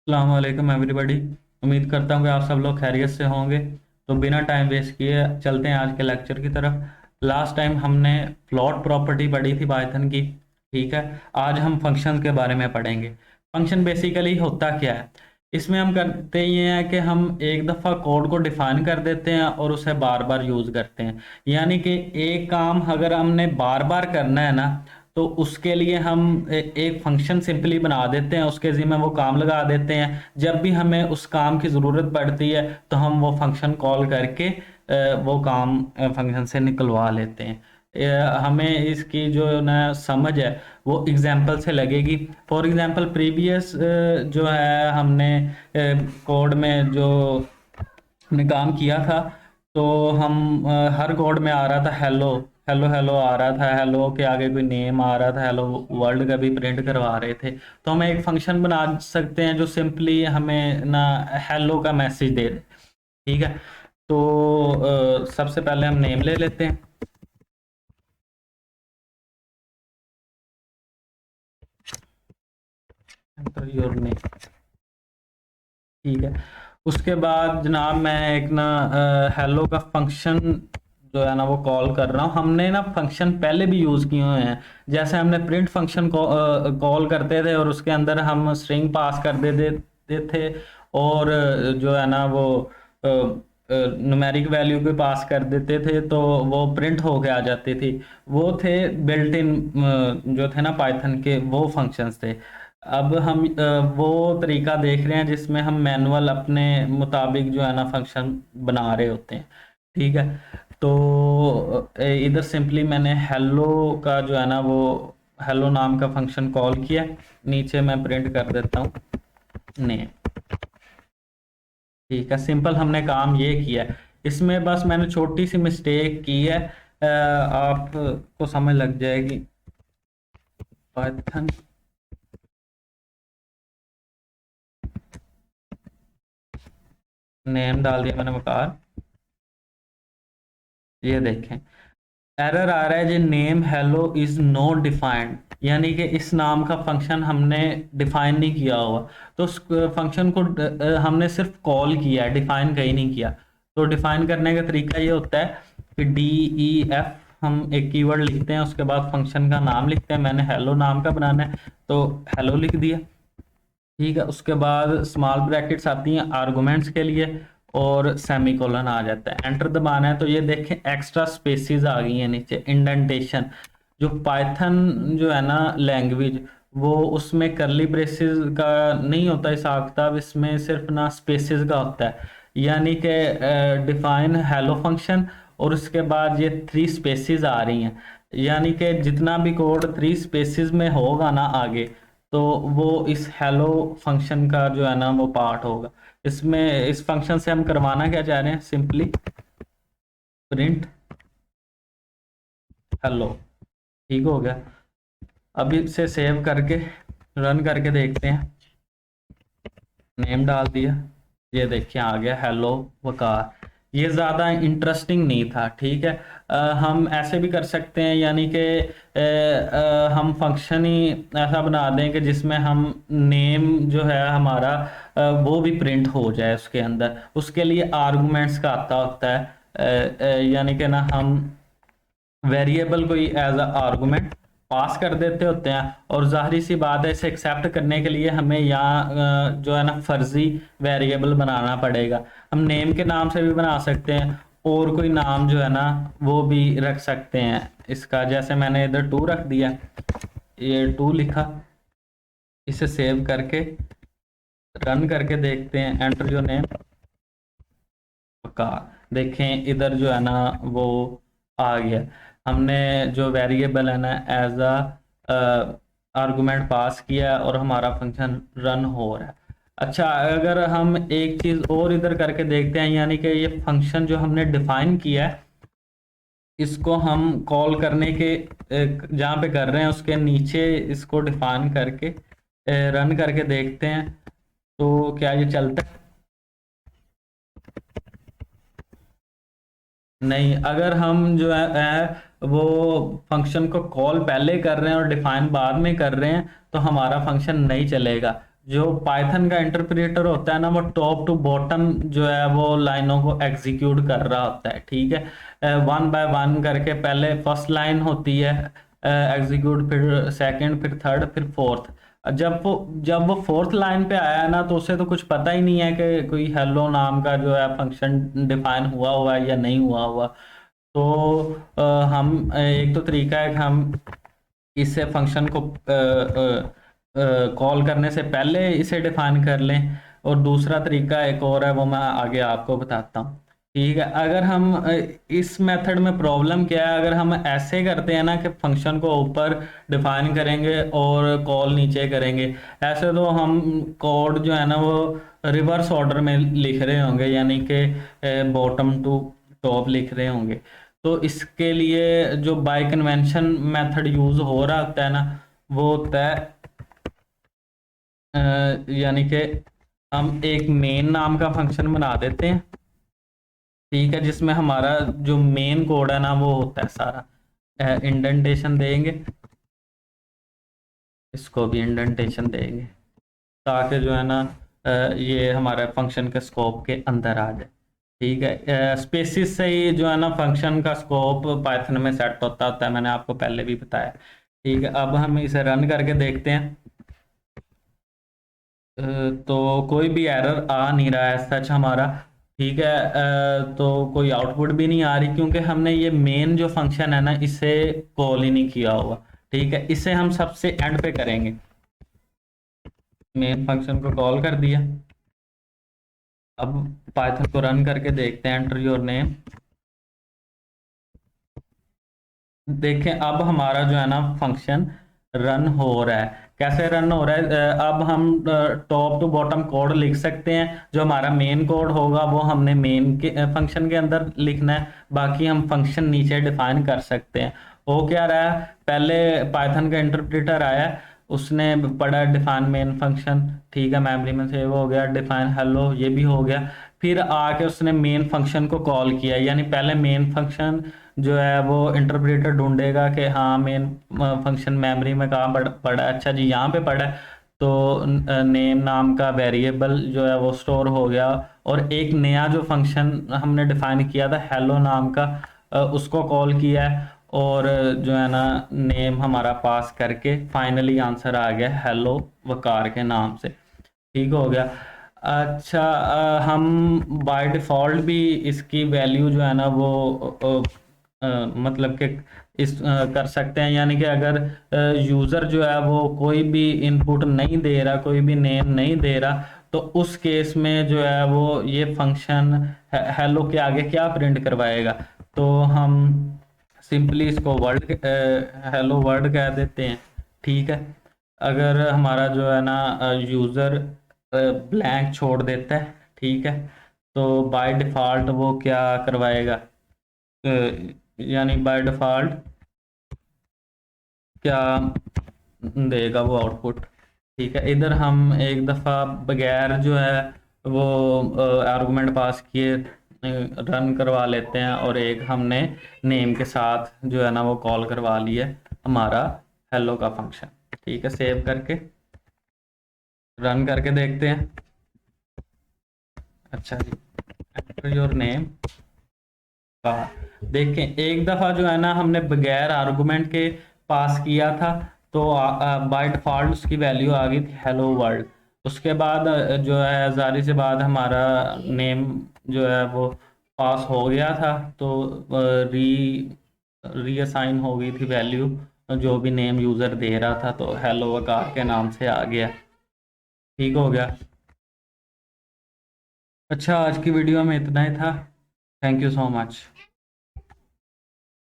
अस्सलाम वालेकुम एवरीबॉडी। उम्मीद करता हूँ कि आप सब लोग खैरियत से होंगे। तो बिना टाइम वेस्ट किए चलते हैं आज के लेक्चर की तरफ। लास्ट टाइम हमने फ्लोट प्रॉपर्टी पढ़ी थी पाइथन की। ठीक है, आज हम फंक्शन के बारे में पढ़ेंगे। फंक्शन बेसिकली होता क्या है? इसमें हम करते ये हैं कि हम एक दफ़ा कोड को डिफाइन कर देते हैं और उसे बार बार यूज़ करते हैं। यानी कि एक काम अगर हमने बार बार करना है ना, तो उसके लिए हम एक फंक्शन सिंपली बना देते हैं, उसके ज़िम्मे वो काम लगा देते हैं। जब भी हमें उस काम की ज़रूरत पड़ती है तो हम वो फंक्शन कॉल करके वो काम फंक्शन से निकलवा लेते हैं। हमें इसकी जो ना समझ है वो एग्जांपल से लगेगी। फॉर एग्जांपल प्रीवियस जो है हमने कोड में जो हमने काम किया था, तो हम हर कोड में आ रहा था हेलो हेलो हेलो आ रहा था, हेलो के आगे कोई नेम आ रहा था, हेलो वर्ल्ड का भी प्रिंट करवा रहे थे। तो हम एक फंक्शन बना सकते हैं जो सिंपली हमें ना हेलो का मैसेज दे दे। ठीक है, तो सबसे पहले हम नेम ले लेते हैं। Enter your name. ठीक है, उसके बाद जनाब मैं एक ना हेलो का फंक्शन जो है ना वो कॉल कर रहा हूँ। हमने ना फंक्शन पहले भी यूज़ किए हुए हैं। जैसे हमने प्रिंट फंक्शन को कॉल करते थे और उसके अंदर हम स्ट्रिंग पास कर देते थे, और जो है ना वो न्यूमेरिक वैल्यू भी पास कर देते थे, तो वो प्रिंट होके आ जाती थी। वो थे बिल्ट इन जो थे ना पाइथन के वो फंक्शंस थे। अब हम वो तरीका देख रहे हैं जिसमें हम मैनुअल अपने मुताबिक जो है ना फंक्शन बना रहे होते हैं। ठीक है, तो इधर सिंपली मैंने हेलो का जो है ना वो हेलो नाम का फंक्शन कॉल किया। नीचे मैं प्रिंट कर देता हूँ नेम। ठीक है, सिंपल हमने काम ये किया है। इसमें बस मैंने छोटी सी मिस्टेक की है, आपको समझ लग जाएगी। पाइथन नेम डाल दिया मैंने बेकार। ये देखें, एरर आ रहा है जी, name hello is not defined. यानी कि इस नाम का फंक्शन हमने डिफाइन नहीं किया हुआ। तो उस फंक्शन को हमने सिर्फ कॉल किया है, डिफाइन कहीं नहीं किया। तो डिफाइन करने का तरीका ये होता है कि डी ई एफ, हम एक कीवर्ड लिखते हैं, उसके बाद फंक्शन का नाम लिखते हैं। मैंने हेलो नाम का बनाना है तो हेलो लिख दिया। ठीक है, उसके बाद स्मॉल ब्रैकेट्स आती हैं आर्गुमेंट्स के लिए, और सेमीकोलन आ जाता है। एंटर दबाना है तो ये देखें एक्स्ट्रा स्पेसिस आ गई हैं नीचे, इंडेंटेशन। जो पाइथन जो है ना लैंग्वेज, वो उसमें करली ब्रेसेस का नहीं होता हिसाब किताब, इसमें सिर्फ ना स्पेसिस का होता है। यानी कि डिफाइन हेलो फंक्शन और उसके बाद ये 3 स्पेसिस आ रही हैं। यानी कि जितना भी कोड 3 स्पेसिस में होगा ना आगे, तो वो इस हेलो फंक्शन का जो है ना वो पार्ट होगा। इसमें इस फंक्शन से हम करवाना क्या चाह रहे हैं, सिंपली प्रिंट हेलो। ठीक हो गया। अब इसे सेव करके रन करके देखते हैं। नेम डाल दिया, ये देखिए आ गया हेलो वकार। ये ज़्यादा इंटरेस्टिंग नहीं था। ठीक है, हम ऐसे भी कर सकते हैं, यानी कि हम फंक्शन ही ऐसा बना दें कि जिसमें हम नेम जो है हमारा वो भी प्रिंट हो जाए उसके अंदर। उसके लिए आर्गुमेंट्स का आता होता है, यानी कि ना हम वेरिएबल कोई एज अ आर्गुमेंट पास कर देते होते हैं। और जाहिर सी बात है, इसे एक्सेप्ट करने के लिए हमें यहाँ जो है ना फर्जी वेरिएबल बनाना पड़ेगा। हम नेम के नाम से भी बना सकते हैं, और कोई नाम जो है ना वो भी रख सकते हैं इसका। जैसे मैंने इधर 2 रख दिया, ये 2 लिखा। इसे सेव करके रन करके देखते हैं। एंटर योर नेम का, देखें इधर जो है ना वो आ गया। हमने जो वेरिएबल है ना एज अ आर्गुमेंट पास किया और हमारा फंक्शन रन हो रहा है। अच्छा, अगर हम एक चीज़ और इधर करके देखते हैं, यानी कि ये फंक्शन जो हमने डिफाइन किया है, इसको हम कॉल करने के जहाँ पे कर रहे हैं उसके नीचे इसको डिफाइन करके रन करके देखते हैं तो क्या ये चलता है? नहीं, अगर हम जो है वो फंक्शन को कॉल पहले कर रहे हैं और डिफाइन बाद में कर रहे हैं तो हमारा फंक्शन नहीं चलेगा। जो पाइथन का इंटरप्रेटर होता है ना, वो टॉप टू बॉटम जो है वो लाइनों को एग्जीक्यूट कर रहा होता है, ठीक है। वन बाय वन करके पहले फर्स्ट लाइन होती है एग्जीक्यूट, फिर सेकंड, फिर थर्ड, फिर फोर्थ। जब वो फोर्थ लाइन पे आया ना, तो उसे तो कुछ पता ही नहीं है कि कोई हेलो नाम का जो है फंक्शन डिफाइन हुआ हुआ है या नहीं हुआ हुआ। तो हम एक तो तरीका है कि हम इससे फंक्शन को कॉल करने से पहले इसे डिफाइन कर लें, और दूसरा तरीका एक और है, वो मैं आगे आपको बताता हूँ, ठीक है। अगर हम इस मेथड में प्रॉब्लम क्या है, अगर हम ऐसे करते हैं ना कि फंक्शन को ऊपर डिफाइन करेंगे और कॉल नीचे करेंगे, ऐसे तो हम कोड जो है ना वो रिवर्स ऑर्डर में लिख रहे होंगे, यानी कि बॉटम टू टॉप लिख रहे होंगे। तो इसके लिए जो बाय कन्वेंशन मेथड यूज हो रहा होता है ना, वो होता है यानी कि हम एक मेन नाम का फंक्शन बना देते हैं, ठीक है, जिसमें हमारा जो मेन कोड है ना वो होता है सारा। इंडेंटेशन देंगे, इसको भी इंडेंटेशन देंगे, ताकि जो है ना ये हमारे फंक्शन के स्कोप के अंदर आ जाए, ठीक है। स्पेसिस से ही जो है ना फंक्शन का स्कोप पाइथन में सेट होता है, मैंने आपको पहले भी बताया, ठीक है। अब हम इसे रन करके देखते हैं। तो कोई भी एरर आ नहीं रहा है सच हमारा, ठीक है। तो कोई आउटपुट भी नहीं आ रही, क्योंकि हमने ये मेन जो फंक्शन है ना इसे कॉल ही नहीं किया हुआ, ठीक है। इसे हम सबसे एंड पे करेंगे, मेन फंक्शन को कॉल कर दिया। अब पाइथन को रन करके देखते हैं, एंटर योर नेम। देखें अब हमारा जो है ना फंक्शन रन हो रहा है। कैसे रन हो रहा है, अब हम टॉप टू बॉटम कोड लिख सकते हैं। जो हमारा मेन कोड होगा वो हमने मेन के फंक्शन के अंदर लिखना है, बाकी हम फंक्शन नीचे डिफाइन कर सकते हैं। हो क्या रहा है, पहले पाइथन का इंटरप्रेटर आया, उसने पढ़ा डिफाइन मेन फंक्शन, ठीक है, मेमोरी में सेव हो गया, डिफाइन हेलो ये भी हो गया। फिर आके उसने मेन फंक्शन को कॉल किया, यानी पहले मेन फंक्शन जो है वो इंटरप्रेटर ढूंढेगा कि हाँ मेन फंक्शन मेमोरी में कहाँ पड़ा है, अच्छा जी यहाँ पे पड़ा है। तो नेम नाम का वेरिएबल जो है वो स्टोर हो गया, और एक नया जो फंक्शन हमने डिफाइन किया था हेलो नाम का, उसको कॉल किया है, और जो है ना नेम हमारा पास करके फाइनली आंसर आ गया हेलो वकार के नाम से, ठीक हो गया। अच्छा, हम बाय डिफ़ॉल्ट भी इसकी वैल्यू जो है ना वो मतलब कि इस कर सकते हैं, यानी कि अगर यूज़र जो है वो कोई भी इनपुट नहीं दे रहा, कोई भी नेम नहीं दे रहा, तो उस केस में जो है वो ये फंक्शन हेलो के आगे क्या प्रिंट करवाएगा। तो हम सिंपली इसको वर्ड हेलो वर्ड कह देते हैं, ठीक है। अगर हमारा जो है ना यूज़र ब्लैंक छोड़ देता है, ठीक है, तो बाय डिफ़ॉल्ट वो क्या करवाएगा, यानी बाय डिफ़ॉल्ट क्या देगा वो आउटपुट, ठीक है। इधर हम एक दफ़ा बगैर जो है वो आर्गुमेंट पास किए रन करवा लेते हैं, और एक हमने नेम के साथ जो है ना वो कॉल करवा लिया हमारा हेलो का फंक्शन, ठीक है। सेव करके रन करके देखते हैं। अच्छा जी, एंटर योर नेम का देखें, एक दफ़ा जो है ना हमने बगैर आर्गुमेंट के पास किया था, तो बाय डिफ़ॉल्ट उसकी वैल्यू आ गई थी हेलो वर्ल्ड। उसके बाद जो है जारी से बाद हमारा नेम जो है वो पास हो गया था, तो रीअसाइन हो गई थी वैल्यू, जो भी नेम यूज़र दे रहा था, तो हेलो वकार के नाम से आ गया, ठीक हो गया। अच्छा, आज की वीडियो में इतना ही था। Thank you so much.